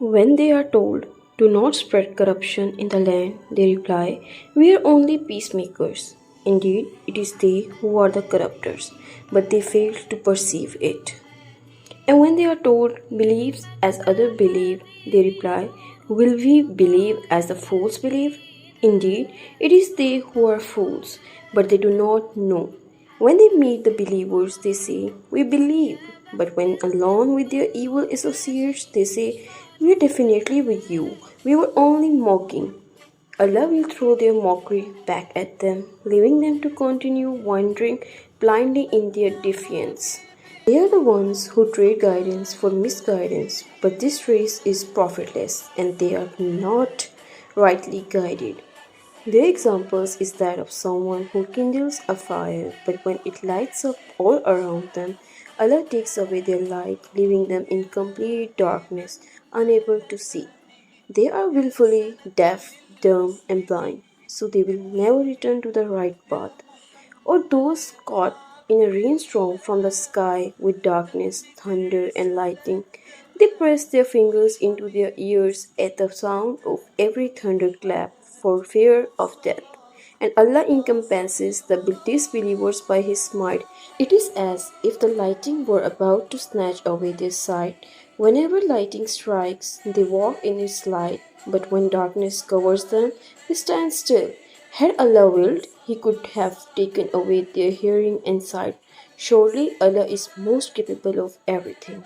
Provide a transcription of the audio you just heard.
When they are told, "Do not spread corruption in the land," they reply, "We are only peacemakers." Indeed, it is they who are the corruptors, but they fail to perceive it. And when they are told, "Believe as others believe," they reply, "Will we believe as the fools believe?" Indeed, it is they who are fools, but they do not know. When they meet the believers, they say, "We believe." But when alone with their evil associates, they say, "We are definitely with you. We were only mocking." Allah will throw their mockery back at them, leaving them to continue wandering blindly in their defiance. They are the ones who trade guidance for misguidance, but this race is profitless and they are not rightly guided. Their examples is that of someone who kindles a fire, but when it lights up all around them, Allah takes away their light, leaving them in complete darkness, unable to see. They are willfully deaf, dumb, and blind, so they will never return to the right path. Or those caught in a rainstorm from the sky with darkness, thunder, and lightning. They press their fingers into their ears at the sound of every thunderclap for fear of death. And Allah encompasses the disbelievers by His might. It is as if the lightning were about to snatch away their sight. Whenever lightning strikes, they walk in its light, but when darkness covers them, they stand still. Had Allah willed, He could have taken away their hearing and sight. Surely Allah is most capable of everything.